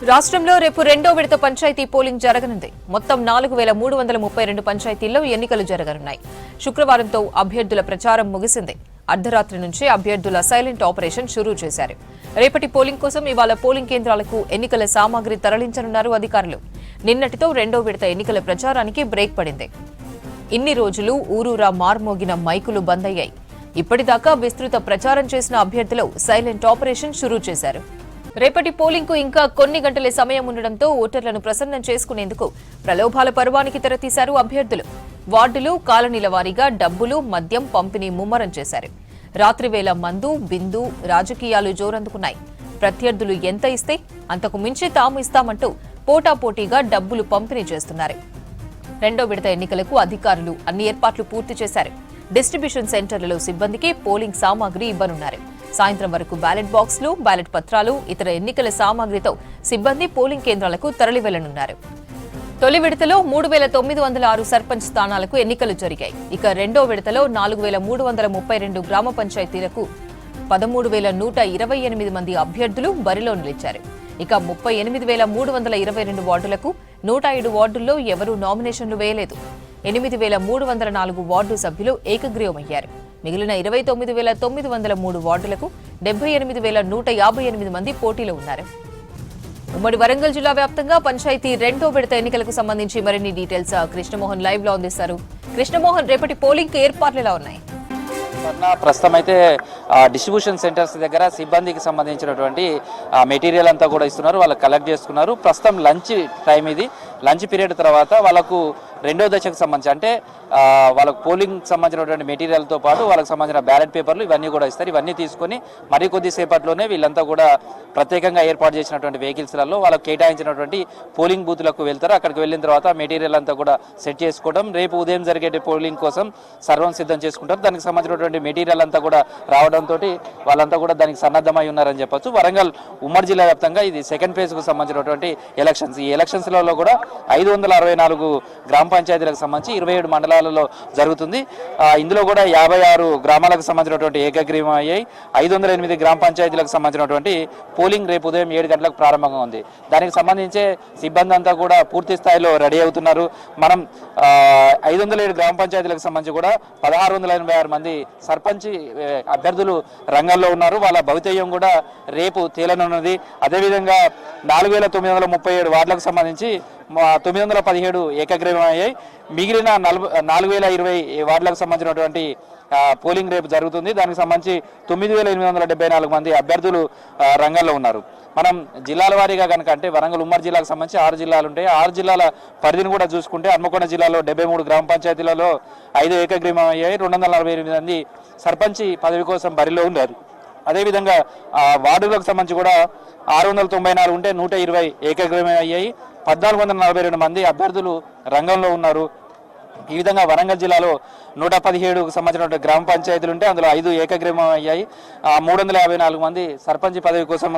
రాష్ట్రంలో రేపు రెండో విడత పంచాయతీ పోలింగ్ జరగనుంది. మొత్తం 4332 పంచాయతీల్లో ఎన్నికలు జరగనున్నాయి. శుక్రవారంతో అభ్యర్థుల ప్రచారం ముగిసింది. అర్ధరాత్రి నుంచి అభ్యర్థుల సైలెంట్ ఆపరేషన్ షురూ చేశారు. రేపటి పోలింగ్ కోసం ఇవాళ పోలింగ్ కేంద్రాలకు ఎన్నికల సామాగ్రి తరలించనున్నారు అధికారులు. నిన్నటితో రెండో విడత ఎన్నికల ప్రచారానికి బ్రేక్ పడింది. ఇన్ని రోజులు ఊరూరా మార్మోగిన మైకులు బంద్ అయ్యాయి. ఇప్పటిదాకా విస్తృత ప్రచారం చేసిన అభ్యర్థులు సైలెంట్ ఆపరేషన్ షురూ చేశారు. రేపటి పోలింగ్ కు ఇంకా కొన్ని గంటలే సమయం ఉండడంతో ఓటర్లను ప్రసన్నం చేసుకునేందుకు ప్రలోభాల పర్వానికి తెరతీశారు అభ్యర్థులు. వార్డులు, కాలనీల వారీగా డబ్బులు, మద్యం పంపిణీ ముమ్మరం చేశారు. రాత్రివేళ మందు, బిందు రాజకీయాలు జోరందుకున్నాయి. ప్రత్యర్థులు ఎంత ఇస్తే అంతకు మించి తాము ఇస్తామంటూ పోటాపోటీగా డబ్బులు పంపిణీ చేస్తున్నారు. రెండో విడత ఎన్నికలకు అధికారులు అన్ని ఏర్పాట్లు పూర్తి చేశారు. డిస్ట్రిబ్యూషన్ సెంటర్లలో సిబ్బందికి పోలింగ్ సామాగ్రి ఇవ్వనున్నారు. సాయంత్రం వరకు బ్యాలెట్ బాక్సులు, బ్యాలెట్ పత్రాలు, ఇతర ఎన్నికల సామాగ్రితో సిబ్బంది పోలింగ్ కేంద్రాలకు తరలి వెళ్లనున్నారు. తొలి విడతలో 3906 సర్పంచ్ స్థానాలకు ఎన్నికలు జరిగాయి. ఇక రెండో విడతలో 4332 గ్రామ పంచాయతీలకు 13128 మంది అభ్యర్థులు బరిలో నిలిచారు. ఇక 38322 వార్డులకు 107 వార్డుల్లో ఎవరూ నామినేషన్లు వేయలేదు. 8304 వార్డు సభ్యులు ఏకగ్రీవమయ్యారు. మిగిలిన 29903 వార్డులకు 78158 మంది పోటీలో ఉన్నారు. ఉమ్మడి వరంగల్ జిల్లా వ్యాప్తంగా పంచాయతీ రెండో విడత ఎన్నికలకు సంబంధించి మరిన్ని డీటెయిల్స్ కృష్ణమోహన్ లైవ్ లో అందిస్తారు. కృష్ణమోహన్, రేపటి పోలింగ్ ఏర్పాట్లు ఎలా ఉన్నాయి? ప్రస్తుతం అయితే డిస్ట్రిబ్యూషన్ సెంటర్స్ దగ్గర సిబ్బందికి సంబంధించినటువంటి మెటీరియల్ అంతా కూడా ఇస్తున్నారు. వాళ్ళు కలెక్ట్ చేసుకున్నారు. ప్రస్తుతం లంచ్ టైం, ఇది లంచ్ పీరియడ్ తర్వాత వాళ్ళకు రెండో దశకు సంబంధించి అంటే వాళ్ళకు పోలింగ్ సంబంధించినటువంటి మెటీరియల్తో పాటు వాళ్ళకి సంబంధించిన బ్యాలెట్ పేపర్లు ఇవన్నీ కూడా ఇస్తారు. ఇవన్నీ తీసుకొని మరి కొద్దిసేపట్లోనే వీళ్ళంతా కూడా ప్రత్యేకంగా ఏర్పాటు చేసినటువంటి వెహికల్స్లలో వాళ్ళకు కేటాయించినటువంటి పోలింగ్ బూత్లకు వెళ్తారు. అక్కడికి వెళ్ళిన తర్వాత మెటీరియల్ అంతా కూడా సెట్ చేసుకోవడం, రేపు ఉదయం జరిగే పోలింగ్ కోసం సర్వం సిద్ధం చేసుకుంటారు. దానికి సంబంధించినటువంటి మెటీరియల్ అంతా కూడా రావడంతో వాళ్ళంతా కూడా దానికి సన్నద్ధమై ఉన్నారని చెప్పొచ్చు. వరంగల్ ఉమ్మడి జిల్లా వ్యాప్తంగా ఇది సెకండ్ ఫేజ్కు సంబంధించినటువంటి ఎలక్షన్స్. ఈ ఎలక్షన్స్లలో కూడా 564 గ్రామ పంచాయతీలకు సంబంధించి 27 మండలాలలో జరుగుతుంది. ఇందులో కూడా 56 గ్రామాలకు సంబంధించినటువంటి ఏకగ్రీవం అయ్యాయి. 508 గ్రామ పంచాయతీలకు సంబంధించినటువంటి పోలింగ్ రేపు ఉదయం 7 గంటలకు ప్రారంభంగా ఉంది. దానికి సంబంధించే సిబ్బంది అంతా కూడా పూర్తి స్థాయిలో రెడీ అవుతున్నారు. మనం 507 గ్రామ పంచాయతీలకు సంబంధించి కూడా 1686 మంది సర్పంచ్ అభ్యర్థులు రంగంలో ఉన్నారు. వాళ్ళ భవితవ్యం కూడా రేపు తేలనున్నది. అదేవిధంగా 4937 వార్డులకు సంబంధించి 917 ఏకగ్రీవం అయ్యాయి. మిగిలిన 4020 వార్డులకు సంబంధించినటువంటి పోలింగ్ రేపు జరుగుతుంది. దానికి సంబంధించి 9874 మంది అభ్యర్థులు రంగంలో ఉన్నారు. మనం జిల్లాల వారీగా కనుక అంటే వరంగల్ ఉమ్మడి జిల్లాకు సంబంధించి 6 జిల్లాలు ఉంటాయి. 6 జిల్లాల పరిధిని కూడా చూసుకుంటే హన్మకొండ జిల్లాలో 73 గ్రామ పంచాయతీలలో 5 ఏకగ్రీవం అయ్యాయి. 248 మంది సర్పంచ్ పదవి కోసం బరిలో ఉన్నారు. అదేవిధంగా వార్డులకు సంబంధించి కూడా 694 ఉంటే 120 ఏకగ్రీవం అయ్యాయి. 1442 మంది అభ్యర్థులు రంగంలో ఉన్నారు. ఈ విధంగా వరంగల్ జిల్లాలో 117కు సంబంధించిన గ్రామ పంచాయతీలు ఉంటే అందులో 5 ఏకగ్రీవం అయ్యాయి. 354 మంది సర్పంచ్ పదవి కోసం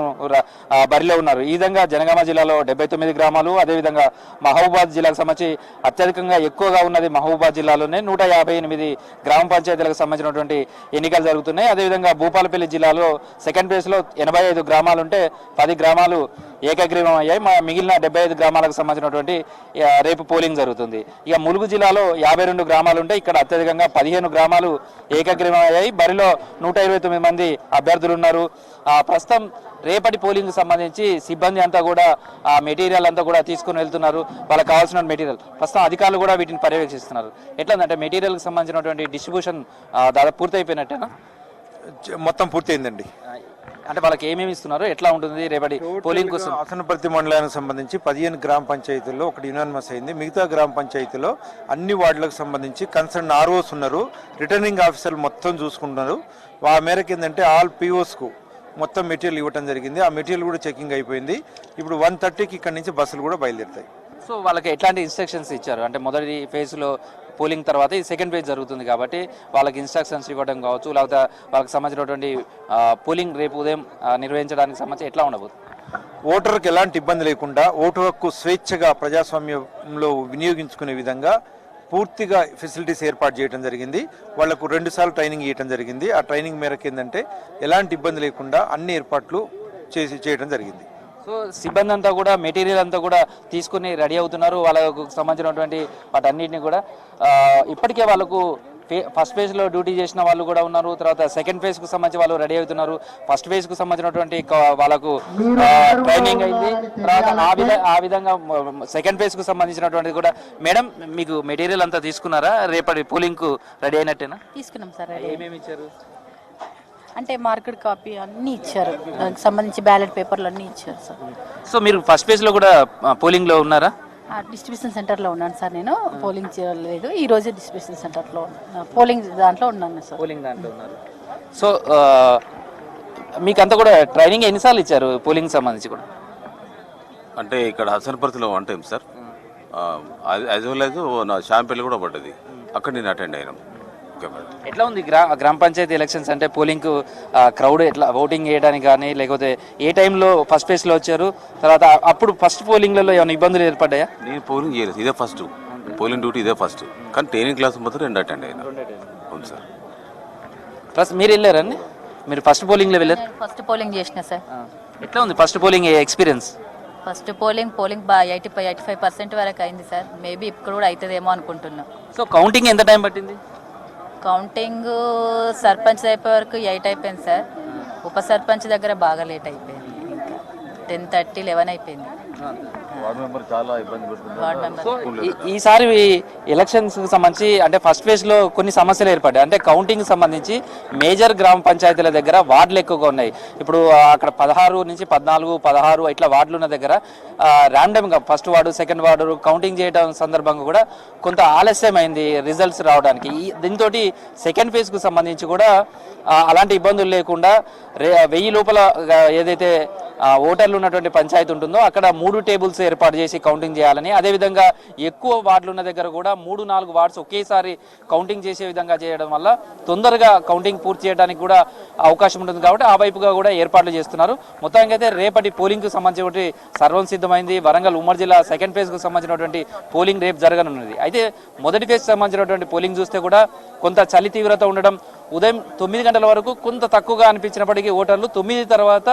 బరిలో ఉన్నారు. ఈ విధంగా జనగామ జిల్లాలో 79 గ్రామాలు, అదేవిధంగా మహబూబాద్ జిల్లాకు సంబంధించి అత్యధికంగా ఎక్కువగా ఉన్నది మహబూబాద్ జిల్లాలోనే 158 గ్రామ పంచాయతీలకు సంబంధించినటువంటి ఎన్నికలు జరుగుతున్నాయి. అదేవిధంగా భూపాలపల్లి జిల్లాలో సెకండ్ ప్లేస్లో 85 గ్రామాలు ఉంటే 10 గ్రామాలు ఏకగ్రీవం అయ్యాయి. మిగిలిన 75 గ్రామాలకు సంబంధించినటువంటి రేపు పోలింగ్ జరుగుతుంది. ఇక ములుగు జిల్లాలో 52 గ్రామాలు ఉంటే ఇక్కడ అత్యధికంగా 15 గ్రామాలు ఏకగ్రీవం అయ్యాయి. బరిలో 129 మంది అభ్యర్థులు ఉన్నారు. ప్రస్తుతం రేపటి పోలింగ్ సంబంధించి సిబ్బంది అంతా కూడా ఆ మెటీరియల్ అంతా కూడా తీసుకుని వెళ్తున్నారు. వాళ్ళకి కావాల్సిన మెటీరియల్ ప్రస్తుతం అధికారులు కూడా వీటిని పర్యవేక్షిస్తున్నారు. ఎట్లందంటే మెటీరియల్కి సంబంధించినటువంటి డిస్ట్రిబ్యూషన్ దాదాపు పూర్తి అయిపోయినట్టేనా? మొత్తం పూర్తయిందండి. అంటే వాళ్ళకి ఏమేమి ఇస్తున్నారు, ఎట్లా ఉంటుంది రేపటి పోలింగ్ కోసం? ఆసనపర్తి మండలానికి సంబంధించి 15 గ్రామ పంచాయతీల్లో ఒకటి యునానిమస్ అయింది. మిగతా గ్రామ పంచాయతీలో అన్ని వార్డులకు సంబంధించి కన్సర్న్ ఆర్ఓస్ ఉన్నారు, రిటర్నింగ్ ఆఫీసర్లు మొత్తం చూసుకుంటున్నారు. ఆ మేరకు ఏంటంటే ఆల్ పిఓస్కు మొత్తం మెటీరియల్ ఇవ్వడం జరిగింది. ఆ మెటీరియల్ కూడా చెకింగ్ అయిపోయింది. ఇప్పుడు 1:30కి ఇక్కడ నుంచి బస్సులు కూడా బయలుదేరుతాయి. సో వాళ్ళకి ఎట్లాంటి ఇన్స్ట్రక్షన్స్ ఇచ్చారు? అంటే మొదటి ఫేజ్లో పోలింగ్ తర్వాత ఈ సెకండ్ ఫేజ్ జరుగుతుంది కాబట్టి వాళ్ళకి ఇన్స్ట్రక్షన్స్ ఇవ్వడం కావచ్చు, లేకపోతే వాళ్ళకి సంబంధించినటువంటి పోలింగ్ రేపు ఉదయం నిర్వహించడానికి సంబంధించి ఎట్లా ఉండబోతుంది? ఓటర్కి ఎలాంటి ఇబ్బంది లేకుండా ఓటు హక్కు స్వేచ్ఛగా ప్రజాస్వామ్యంలో వినియోగించుకునే విధంగా పూర్తిగా ఫెసిలిటీస్ ఏర్పాటు చేయడం జరిగింది. వాళ్లకు 2 సార్లు ట్రైనింగ్ ఇవ్వడం జరిగింది. ఆ ట్రైనింగ్ మేరకు ఏంటంటే ఎలాంటి ఇబ్బంది లేకుండా అన్ని ఏర్పాట్లు చేయడం జరిగింది. సో సిబ్బంది అంతా కూడా మెటీరియల్ అంతా కూడా తీసుకుని రెడీ అవుతున్నారు. వాళ్ళకు సంబంధించినటువంటి వాటన్నిటిని కూడా ఇప్పటికే వాళ్ళకు ఫస్ట్ ఫేజ్లో డ్యూటీ చేసిన వాళ్ళు కూడా ఉన్నారు. తర్వాత సెకండ్ ఫేజ్కు సంబంధించి వాళ్ళు రెడీ అవుతున్నారు. ఫస్ట్ ఫేజ్కు సంబంధించినటువంటి వాళ్ళకు ట్రైనింగ్ అయింది. తర్వాత ఆ విధంగా సెకండ్ ఫేజ్కు సంబంధించినటువంటి కూడా. మేడం, మీకు మెటీరియల్ అంతా తీసుకున్నారా? రేపటి పోలింగ్కు రెడీ అయినట్టేనా? తీసుకున్నాం సార్. ఏమేమి ఇచ్చారు? అంటే మార్కెట్ కాపీ అన్నీ ఇచ్చారు, దానికి సంబంధించి బ్యాలెట్ పేపర్లు అన్నీ ఇచ్చారు సార్. సో మీరు ఫస్ట్ ఫేజ్లో కూడా పోలింగ్లో ఉన్నారా? డిస్ట్రిబ్యూషన్ సెంటర్లో ఉన్నాను సార్. నేను పోలింగ్ చేయలేదు, ఈ రోజే డిస్ట్రిబ్యూషన్ సెంటర్లో పోలింగ్ దాంట్లో ఉన్నాను సార్. పోలింగ్ దాంట్లో ఉన్నారు. సో మీకు అంతా కూడా ట్రైనింగ్ ఎన్నిసార్లు ఇచ్చారు పోలింగ్ సంబంధించి కూడా? అంటే ఇక్కడ హసన్పర్తిలో one time sir, as well as నా షాంపల్లి కూడా పడ్డది, అక్కడ నేను అటెండ్ అయినాం. ఎట్లా ఉంది గ్రామ పంచాయతీ ఎలక్షన్స్ అంటే పోలింగ్ క్రౌడ్ ఎట్లా ఓటింగ్ చేయడానికి కానీ, లేకపోతే ఏ టైంలో ఫస్ట్ ఫేజ్లో వచ్చారు? తర్వాత అప్పుడు ఫస్ట్ పోలింగ్లలో ఏమైనా ఇబ్బందులు ఏర్పడ్డాయా? నేను పోలింగ్ చేయలేదు, ఇదే ఫస్ట్ పోలింగ్ డ్యూటీ, ఇదే ఫస్ట్. కానీ ట్రైనింగ్ క్లాస్ మాత్రం 2 అటెండ్ అయినా. అవును సార్. ప్లస్ మీరు వెళ్ళారండి, మీరు ఫస్ట్ పోలింగ్లో వెళ్ళారు? ఫస్ట్ పోలింగ్ చేసిన సార్. ఎట్లా ఉంది first polling experience? First polling 85% వరకు అయింది సార్. మేబీ ఇప్పుడు కూడా అవుతుందేమో అనుకుంటున్నాం. సో కౌంటింగ్ ఎంత టైం పట్టింది? కౌంటింగ్ సర్పంచ్ అయిపోయే వరకు 8 అయిపోయింది సార్. ఉప సర్పంచ్ దగ్గర బాగా లేట్ అయిపోయింది, ఇంకా 10:30, 11 అయిపోయింది. వార్డ్ మెంబర్ చాలా ఇబ్బంది పడుతుంది. వార్డ్ మెంబర్ సో ఈసారి ఎలక్షన్స్ సంబంధించి అంటే ఫస్ట్ ఫేజ్ లో కొన్ని సమస్యలు ఏర్పడ్డాయి. అంటే కౌంటింగ్ సంబంధించి మేజర్ గ్రామ పంచాయతీల దగ్గర వార్డులు ఎక్కువగా ఉన్నాయి. ఇప్పుడు అక్కడ 16 నుంచి 14, 16 ఇట్లా వార్డులు ఉన్న దగ్గర ర్యాండమ్ గా first ward, second ward counting చేయడం సందర్భంగా కూడా కొంత ఆలస్యమైంది రిజల్ట్స్ రావడానికి. దీంతో సెకండ్ ఫేజ్ కు సంబంధించి కూడా అలాంటి ఇబ్బందులు లేకుండా 1000 లోపల ఏదైతే ఓటర్లు ఉన్నటువంటి పంచాయతీ ఉంటుందో అక్కడ 3 టేబుల్స్ ఏర్పాటు చేసి కౌంటింగ్ చేయాలని, అదేవిధంగా ఎక్కువ వార్డులు ఉన్న దగ్గర కూడా 3-4 వార్డ్స్ ఒకేసారి కౌంటింగ్ చేసే విధంగా చేయడం వల్ల తొందరగా కౌంటింగ్ పూర్తి చేయడానికి కూడా అవకాశం ఉంటుంది. కాబట్టి ఆ వైపుగా కూడా ఏర్పాట్లు చేస్తున్నారు. మొత్తానికి అయితే రేపటి పోలింగ్కు సంబంధించినటువంటి సర్వం సిద్ధమైంది. వరంగల్ ఉమ్మడి జిల్లా సెకండ్ ఫేజ్కు సంబంధించినటువంటి పోలింగ్ రేపు జరగనున్నది. అయితే మొదటి ఫేజ్ సంబంధించినటువంటి పోలింగ్ చూస్తే కూడా కొంత చలి తీవ్రత ఉండడం, ఉదయం 9 గంటల వరకు కొంత తక్కువగా అనిపించినప్పటికీ ఓటర్లు 9 తర్వాత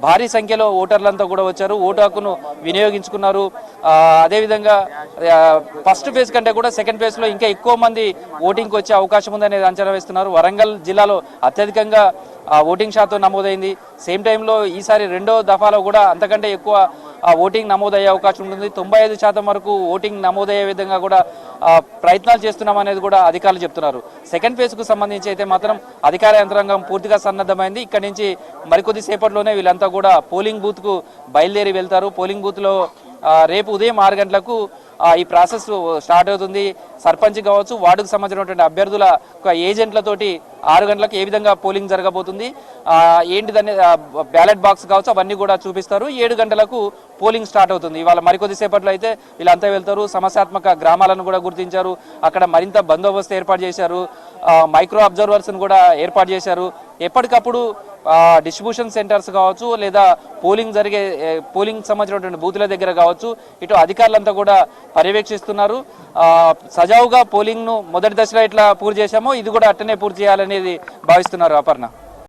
భారీ సంఖ్యలో ఓటర్లంతా కూడా వచ్చారు, ఓటు హక్కును వినియోగించుకున్నారు. అదేవిధంగా ఫస్ట్ ఫేజ్ కంటే కూడా సెకండ్ ఫేజ్లో ఇంకా ఎక్కువ మంది ఓటింగ్కి వచ్చే అవకాశం ఉందనేది అంచనా వేస్తున్నారు. వరంగల్ జిల్లాలో అత్యధికంగా ఓటింగ్ శాతం నమోదైంది. సేమ్ టైంలో ఈసారి రెండో దఫాలో కూడా అంతకంటే ఎక్కువ ఓటింగ్ నమోదయ్యే అవకాశం ఉంటుంది. 95% వరకు ఓటింగ్ నమోదయ్యే విధంగా కూడా ప్రయత్నాలు చేస్తున్నాం అనేది కూడా అధికారులు చెప్తున్నారు. సెకండ్ ఫేజ్కు సంబంధించి అయితే మాత్రం అధికార యంత్రాంగం పూర్తిగా సన్నద్ధమైంది. ఇక్కడి నుంచి మరికొద్ది సేపట్లోనే వీళ్ళంతా కూడా పోలింగ్ బూత్కు బయలుదేరి వెళ్తారు. పోలింగ్ బూత్లో రేపు ఉదయం 6 గంటలకు ఈ ప్రాసెస్ స్టార్ట్ అవుతుంది. సర్పంచ్ కావచ్చు, వార్డుకు సంబంధించినటువంటి అభ్యర్థుల ఏజెంట్లతోటి 6 గంటలకు ఏ విధంగా పోలింగ్ జరగబోతుంది, ఏంటిదనే బ్యాలెట్ బాక్స్ కావచ్చు అవన్నీ కూడా చూపిస్తారు. 7 గంటలకు పోలింగ్ స్టార్ట్ అవుతుంది. ఇవాళ మరికొద్ది సేపట్లో అయితే వీళ్ళంతా వెళ్తారు. సమస్యాత్మక గ్రామాలను కూడా గుర్తించారు, అక్కడ మరింత బందోబస్తు ఏర్పాటు చేశారు, మైక్రో అబ్జర్వర్స్ను కూడా ఏర్పాటు చేశారు. ఎప్పటికప్పుడు డిస్ట్రిబ్యూషన్ సెంటర్స్ కావచ్చు, లేదా పోలింగ్ సంబంధించినటువంటి బూతుల దగ్గర కావచ్చు, ఇటు అధికారులంతా కూడా పర్యవేక్షిస్తున్నారు. సజావుగా పోలింగ్ను మొదటి దశలో ఎట్లా పూర్తి చేశామో ఇది కూడా అట్టనే పూర్తి చేయాలనేది భావిస్తున్నారు. అపర్ణ.